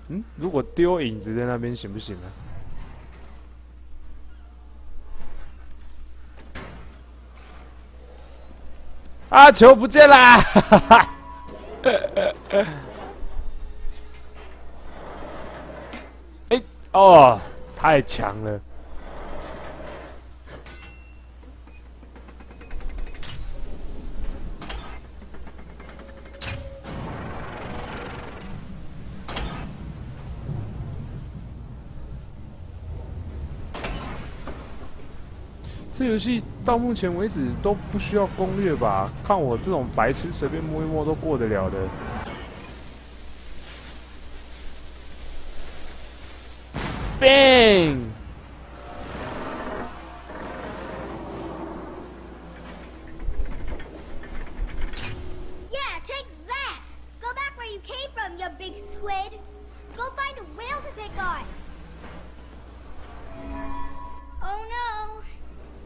嗯，如果丢影子在那边行不行啊？啊，球不见啦！哈哈。哎，哦，太强了！这游戏到目前为止都不需要攻略吧？看我这种白痴随便摸一摸都过得了的。Bang！ Yeah, take that! Go back where you came from, you big squid! Go find a whale to pick on! Oh no!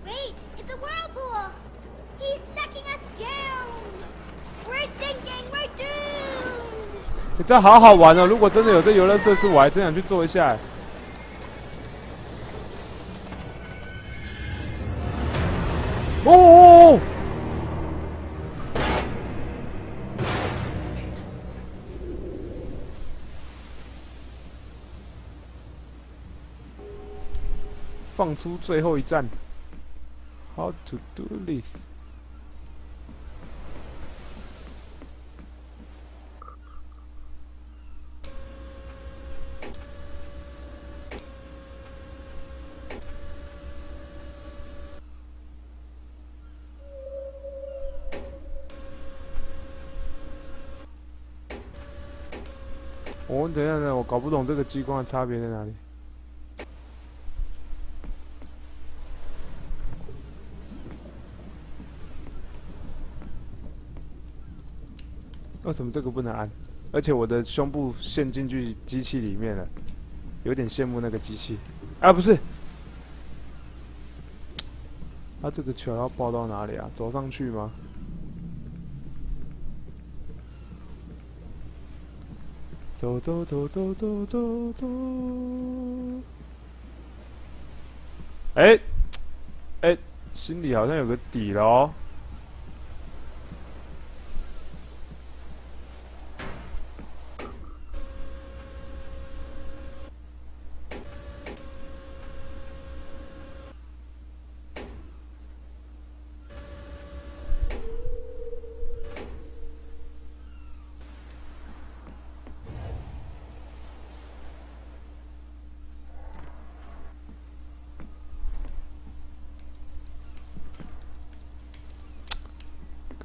Wait, it's a whirlpool! He's sucking us down! We're sinking! We're doomed! 你这好好玩哦！如果真的有这游乐设施，我还真想去做一下。哦！放出最后一战 ，How to do this？ 哦，等一下，我搞不懂这个激光的差别在哪里。为什么这个不能按？而且我的胸部陷进去机器里面了，有点羡慕那个机器。啊，不是，它这个球要爆到哪里啊？走上去吗？走走走走走走走。哎，哎，心里好像有个底了哦。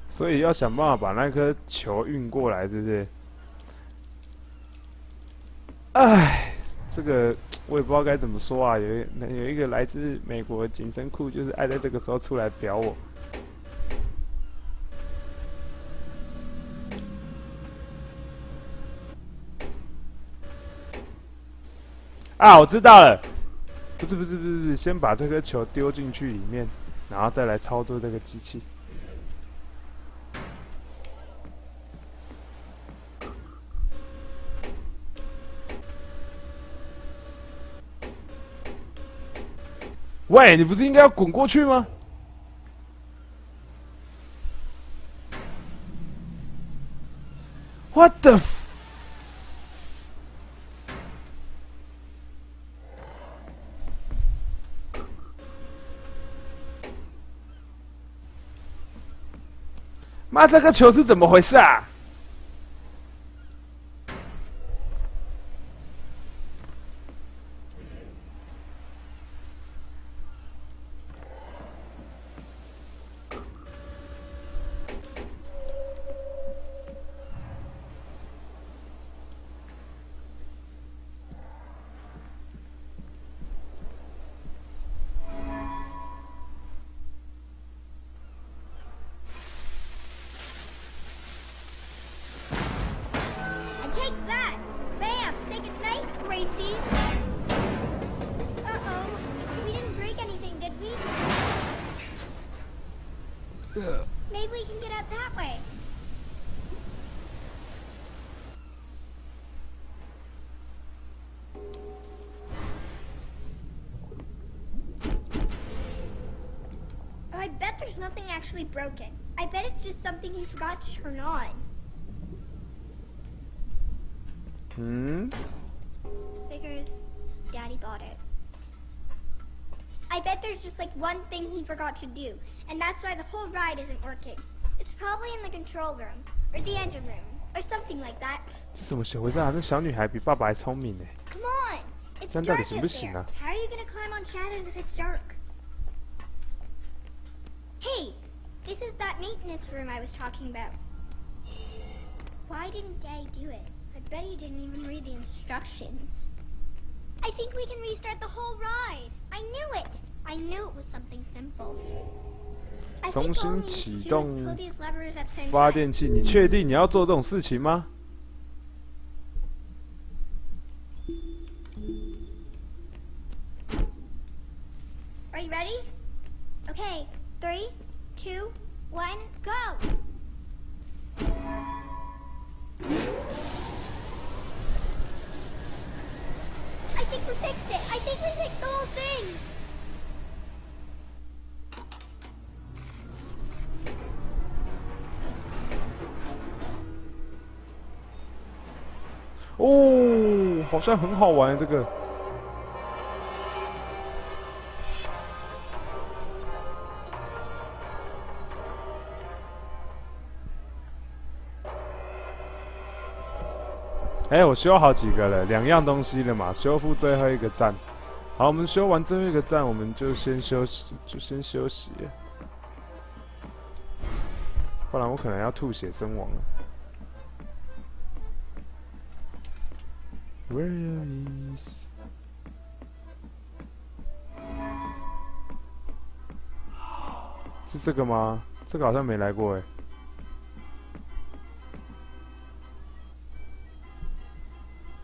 所以要想办法把那颗球运过来，对不对？哎，这个我也不知道该怎么说啊。有一个来自美国的紧身裤，就是爱在这个时候出来表我。啊，我知道了，不是，先把这颗球丢进去里面，然后再来操作这个机器。喂，你不是应该要滚过去吗？What the f？ 妈，这个球是怎么回事啊？Maybe we can get out that way. there's nothing actually broken. I bet it's just something he forgot to turn on. Figures Daddy bought it. I bet there's just like one thing he forgot to do, and that's why the whole ride isn't working. It's probably in the control room, or the engine room, or something like that. 这怎么回事啊？这小女孩比爸爸还聪明呢。Come on! It's 这样到 dark 底行 out 不行 there. 啊？ How are you gonna climb on shadows if it's dark? Hey! This is that maintenance room I was talking about. Why didn't Daddy do it? I bet he didn't even read the instructions. I think we can restart the whole ride. I knew it. I knew it was something simple. I 重 think all 新 we need 启 to do is 动 pull these levers at the same 发 time. 电器，你确定你要做这种事情吗？ Are you ready? Okay, 3, 2, 1, go! I think we fixed it! I think we fixed the whole thing! 哦，好像很好玩这个。哎，我修好几个了，2样东西了嘛，修复最后一个站。好，我们修完最后一个站，我们就先休息，不然我可能要吐血身亡了。Where is？ 是这个吗？这个好像没来过哎。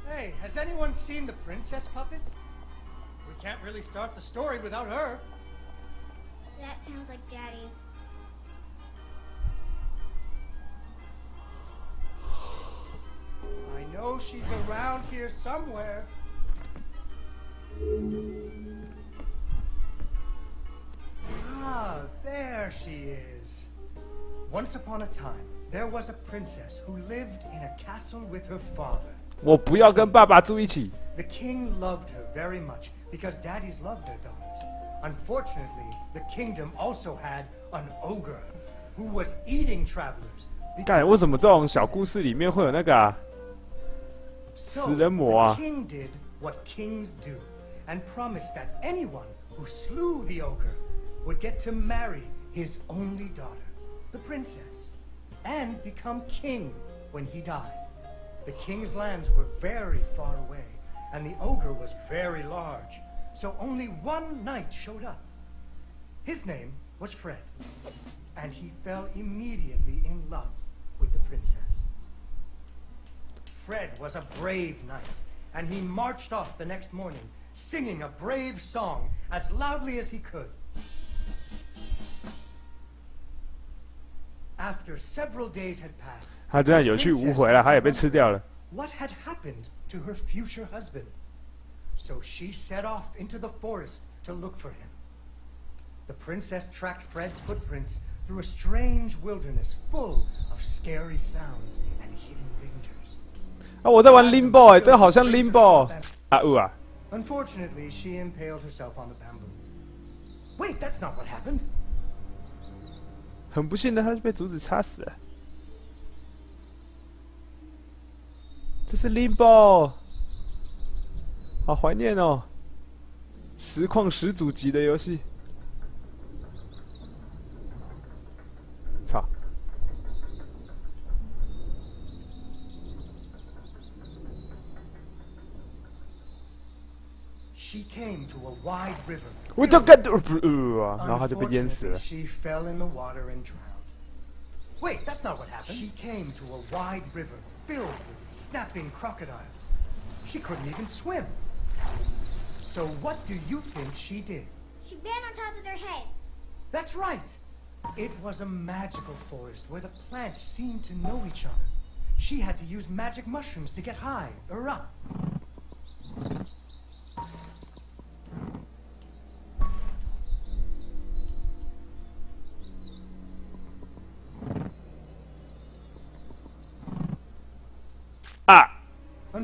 Hey, has anyone seen the princess puppets? We can't really start the story without her. That sounds like Daddy. I know she's around here somewhere. Ah, there she is. Once upon a time, there was a princess who lived in a castle with her father. 我不要跟爸爸住一起。 The king loved her very much because daddies loved their daughters. Unfortunately, the kingdom also had an ogre who was eating travelers. 干，为什么这种小故事里面会有那个啊？ So 死人魔啊 the king did what kings do and promised that anyone who slew the ogre would get to marry his only daughter, the princess, and become king when he died. The king's lands were very far away, and the ogre was very large, so only one knight showed up. His name was Fred, and he fell immediately in love with the princess. Fred was a brave knight, and he marched off the next morning, singing a brave song as loudly as he could. After several days had passed, 他这样有去无回了，他也被吃掉了。 what had happened to her future husband? So she set off into the forest to look for him. The princess tracked Fred's footprints through a strange wilderness full of scary sounds and hidden dangers. 啊，我在玩 Limbo 哎，这个好像 Limbo 啊啊！ Unfortunately, she impaled herself on the bamboo. Wait, that's not what happened. 很不幸的，他就被竹子插死了。这是 Limbo， 好怀念哦，实况始祖级的游戏。操！ She came to a wide river. 我就跟然后他就被淹死了。 She fell in the water and drowned. Wait, that's not what happened. She came to a wide river filled with snapping crocodiles. She couldn't even swim. So what do you think she did? She ran on top of their heads. That's right. It was a magical forest where the plants seemed to know each other. She had to use magic mushrooms to get high or up.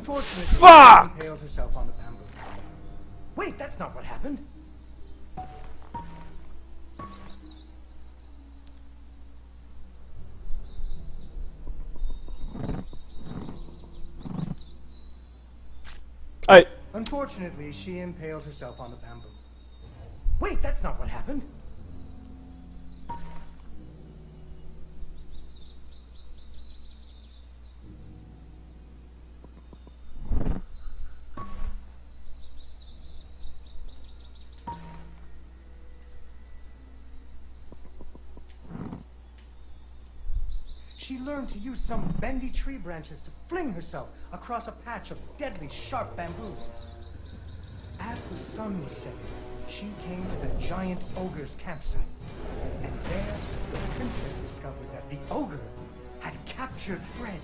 Unfortunately, Fuck! she impaled herself on the bamboo. Wait, that's not what happened. Hey. Unfortunately, she impaled herself on the bamboo. Wait, that's not what happened. She learned to use some bendy tree branches to fling herself across a patch of deadly sharp bamboo. As the sun was setting, she came to the giant ogre's campsite. And there, the princess discovered that the ogre had captured Fred.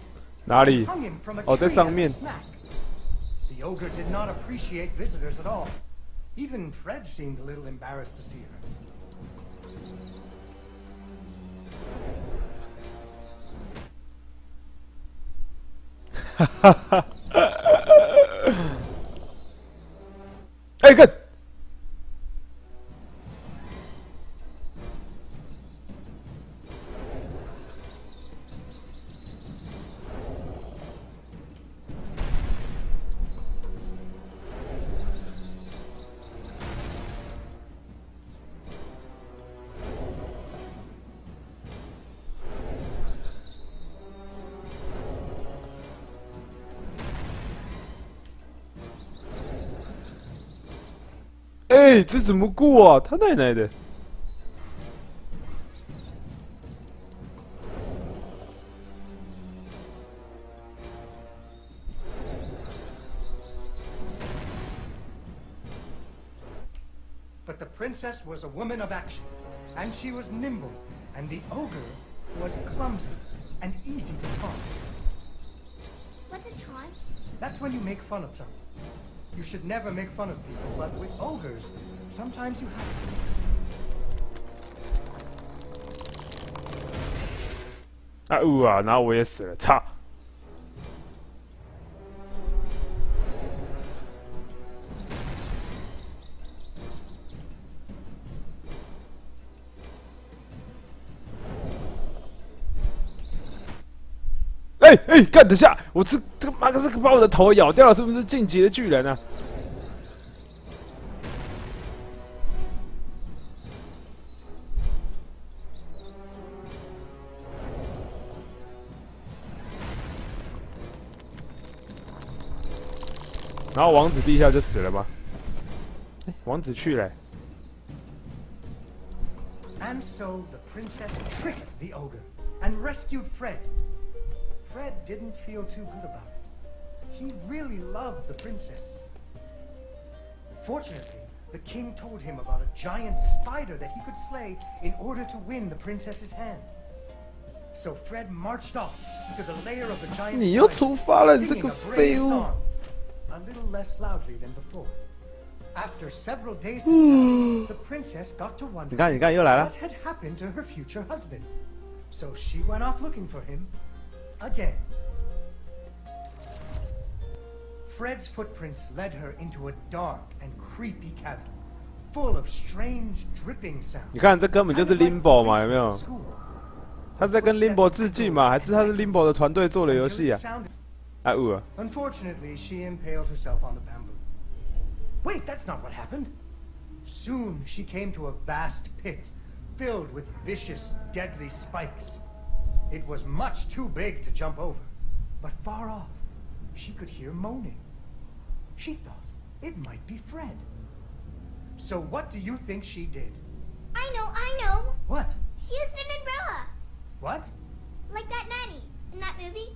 哪里？ Hung him from a 哦，在 tree 上 as a 面。 snack. The ogre did not appreciate visitors at all. Even Fred seemed a little embarrassed to see her. Ha 哎，看！哎，这怎么过啊？他奶奶的！ But the princess was a woman of action, and she was nimble, and the ogre was clumsy and easy to taunt. What's a taunt? That's when you make fun of someone. You should never make fun of people, but with ogres, sometimes you have to. 啊呜啊！然后我也死了，操！哎哎，干得下！我这个妈的，这个把我的头咬掉了，是不是晋级的巨人啊？ 然后王子第一下就死了吗？哎，王子去了。 And so the princess tricked the ogre and rescued Fred. Fred didn't feel too good about it. He really loved the princess. Fortunately, the king told him about a giant spider that he could slay in order to win the princess's hand. So Fred marched off to the lair of the giant 你又 spider, 出发了，你这 singing 个 a 废 brave 物！ song, a little less loudly than before. After several days had passed, the princess got to wonder 你看，你看，又来了 what。had happened to her future husband. So she went off looking for him again. Fred's footprints led her into a dark and creepy cavern, full of strange dripping sounds. 你看，这根本就是 Limbo 嘛，有没有？ School. 他是在跟 Limbo 致敬嘛？还是他是 Limbo 的团队做的游戏啊？ 啊呜啊！ Unfortunately, she impaled herself on the bamboo. Wait, that's not what happened. Soon she came to a vast pit filled with vicious, deadly spikes. It was much too big to jump over, but far off, she could hear moaning. She thought it might be Fred. So what do you think she did? I know. What? She used an umbrella. What? Like that nanny in that movie.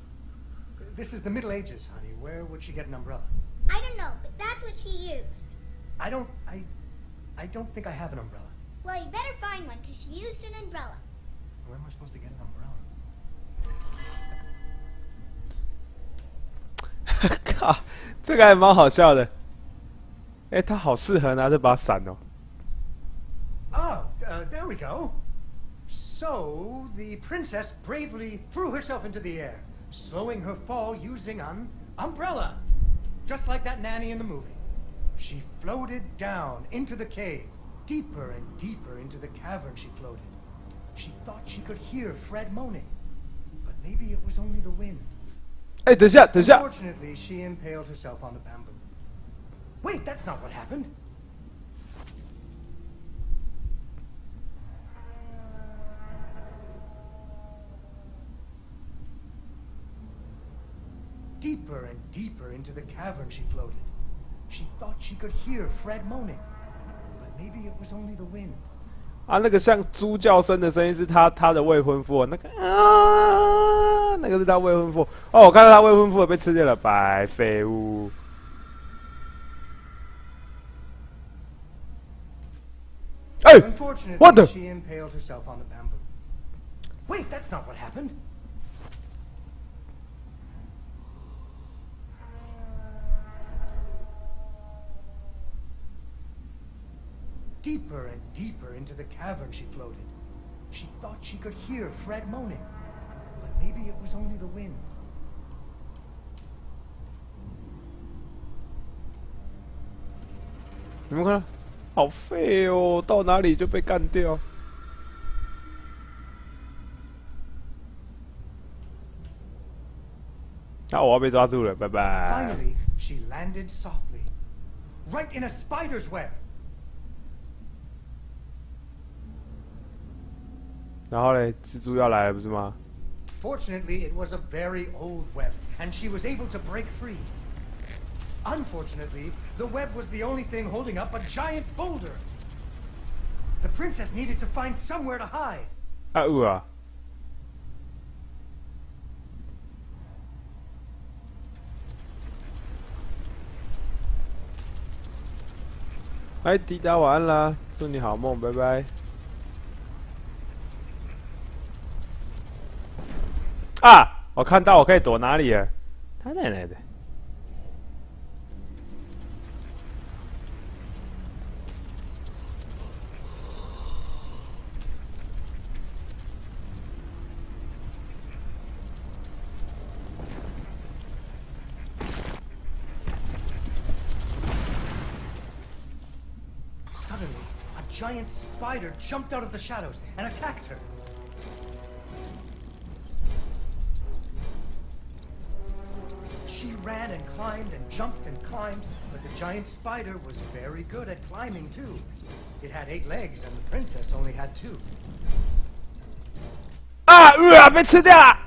This is the Middle Ages, honey. Where would she get an umbrella? I don't know, but that's what she used. I don't think I have an umbrella. Well, you better find one, because she used an umbrella. Where am I supposed to get an umbrella? 靠，这个还蛮好笑的。哎，他好适合拿这把伞哦。 Oh, there we go. So, the princess bravely threw herself into the air, slowing her fall using an umbrella. just like that nanny in the movie. She floated down into the cave. Deeper and deeper into the cavern she floated. She thought she could hear Fred moaning, but maybe it was only the wind. 哎，等一下，等一下。 Unfortunately, she impaled herself on the bamboo. Wait, that's not what happened. Deeper and deeper into the cavern she floated. She thought she could hear Fred moaning, but maybe it was only the wind. 啊，那个像猪叫声的声音是他的未婚夫，那个啊，那个是他未婚夫。哦，我看到他未婚夫被吃掉了，白废物。哎 Unfortunately, ，what the？ she impaled herself on the bamboo. Wait, that's not what happened. Deeper and deeper into the cavern she floated. She thought she could hear Fred moaning, but maybe it was only the wind. 你们看，好废哦，到哪里就被干掉。啊，我要被抓住了，拜拜。 Finally, she landed softly, right in a spider's web. 然后嘞，蜘蛛要来了，不是吗？ Fortunately, it was a very old web, and she was able to break free. Unfortunately, the web was the only thing holding up a giant boulder. The princess needed to find somewhere to hide. 啊！哎，抵达晚安啦，祝你好梦，拜拜。啊！我看到我可以躲哪里了？他奶奶的！ Suddenly, a giant spider jumped out of the shadows and attacked her. She ran and climbed and jumped and climbed, but the giant spider was very good at climbing too. It had 8 legs and the princess only had 2. 啊！被吃掉了！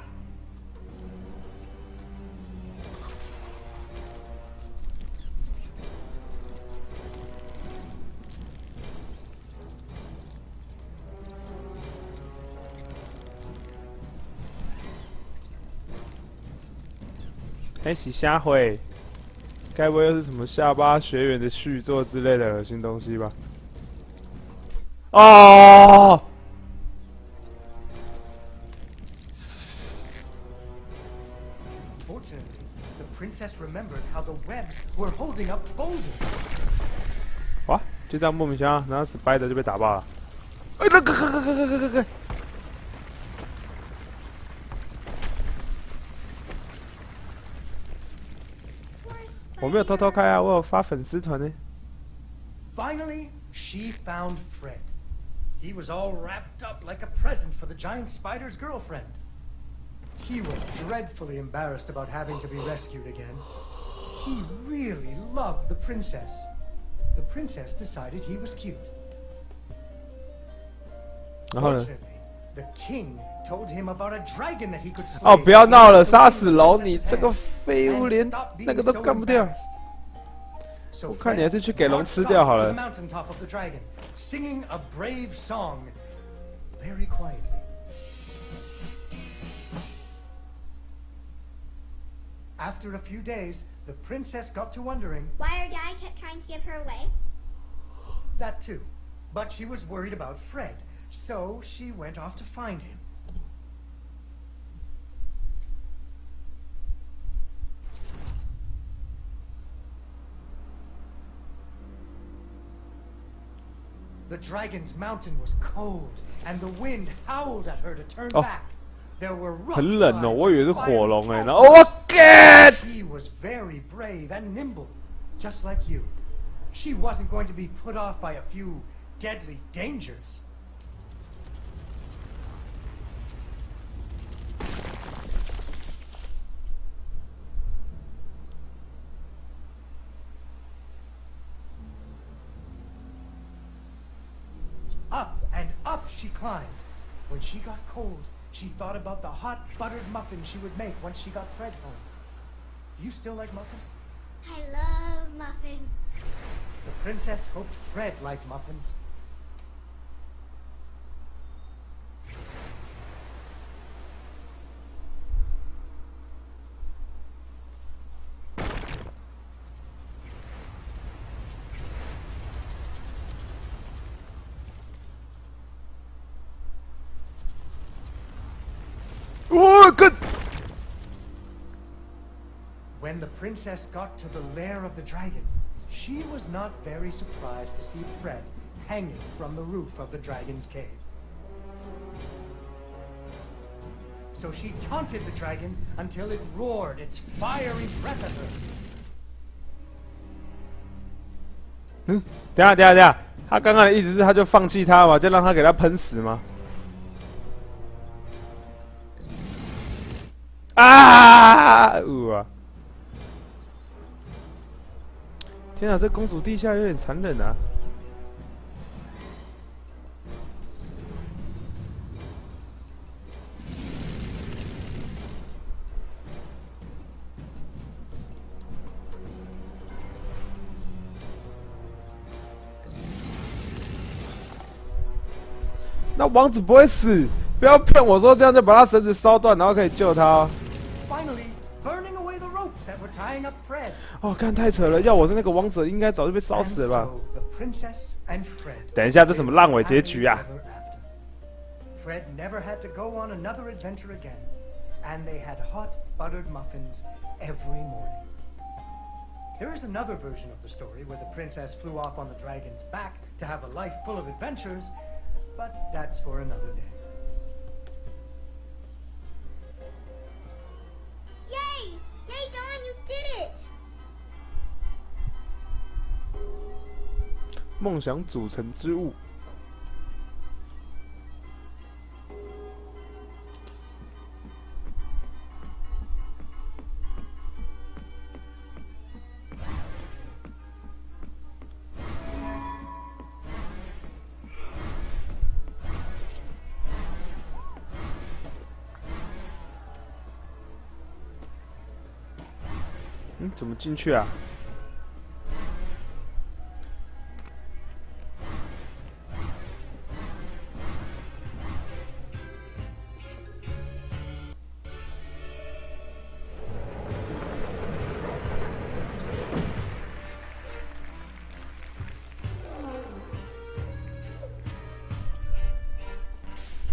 哎，洗虾会，该不会又是什么下巴学员的续作之类的恶心东西吧？哦！ Fortunately, the princess remembered how the webs were holding up boulders. 哇，就这样莫名其妙，然后 Spider 就被打爆了。哎，那个，我没有偷偷开啊，我有发粉丝团呢。 Finally, she found Fred. He was all wrapped up like a present for the giant spider's girlfriend. He was dreadfully embarrassed about having to be rescued again. He really loved the princess. The princess decided he was cute. 然后呢？ Fortunately, the king told him about a dragon that he could slay. 哦，不要闹了，杀死龙！你这个废物，连那个都干不掉。 我看你还是去给龙吃掉好了。 Singing a brave song, very quietly. After a few days, the princess got to wondering. Why her dad kept trying to give her away? That too, but she was worried about Fred, so she went off to find him. The dragon's mountain was cold, and the wind howled at her to turn back. There were rough 很冷哦， signs 我以为是 of 火 fire 龙哎， and 然后我 get。 She was very brave and nimble, just like you. She wasn't going to be put off by a few deadly dangers. Up and up she climbed. When she got cold, she thought about the hot buttered muffins she would make once she got Fred home. Do you still like muffins? I love muffins. The princess hoped Fred liked muffins. Oh, good. When the princess got to the lair of the dragon, she was not very surprised to see Fred hanging from the roof of the dragon's cave. So she taunted the dragon until it roared its fiery breath at her. 等一下，他刚刚的意思是他就放弃他嘛，就让他给他喷死吗？啊！天啊，这公主陛下有点残忍啊！那王子不会死，不要骗我说这样就把他绳子烧断，然后可以救他哦。Finally, burning away the ropes that were tying up Fred. 哦，干太扯了！要我是那个王子，应该早就被烧死了吧？ So the princess and Fred 等一下，这什么烂尾结局啊？ Fred never had to go on another adventure again, and they had hot buttered muffins every morning. There is another version of the story where the princess flew off on the dragon's back to have a life full of adventures, but that's for another day. Yay! Yay, Dawn, you did it! 梦想组成之物。怎么进去啊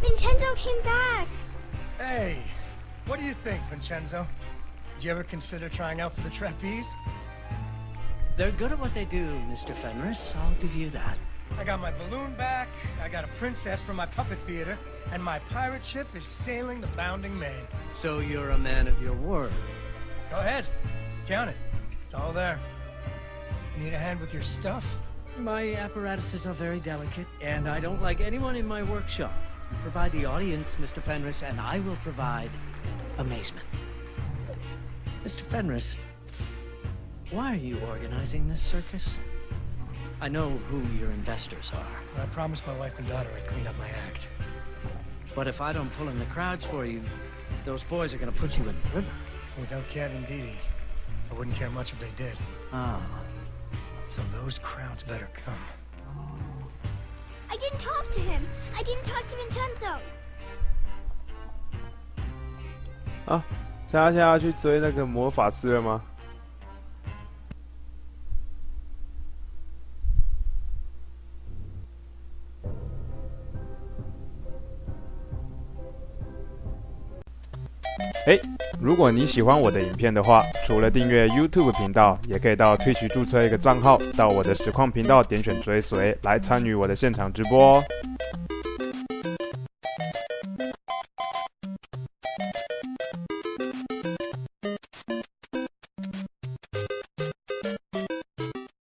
？Vincenzo came back! Hey, what do you think, Vincenzo? Did you ever consider trying out for the trapeze? They're good at what they do, Mr. Fenris. I'll give you that. I got my balloon back, I got a princess from my puppet theater, and my pirate ship is sailing the bounding main. So you're a man of your word. Go ahead, count it. It's all there. Need a hand with your stuff? My apparatuses are very delicate, and I don't like anyone in my workshop. You provide the audience, Mr. Fenris, and I will provide amazement. Mr. Fenris, why are you organizing this circus? I know who your investors are. I promised my wife and daughter I'd clean up my act. But if I don't pull in the crowds for you, those boys are gonna put you in the river. Without Cat and Dee Dee, I wouldn't care much if they did. Ah. So those crowds better come. I didn't talk to him. I didn't talk to Vincenzo. 啊，他现在要去追那个魔法师了吗？如果你喜欢我的影片的话，除了订阅 YouTube 频道，也可以到 Twitch 注册一个账号，到我的实况频道点选追随，来参与我的现场直播哦。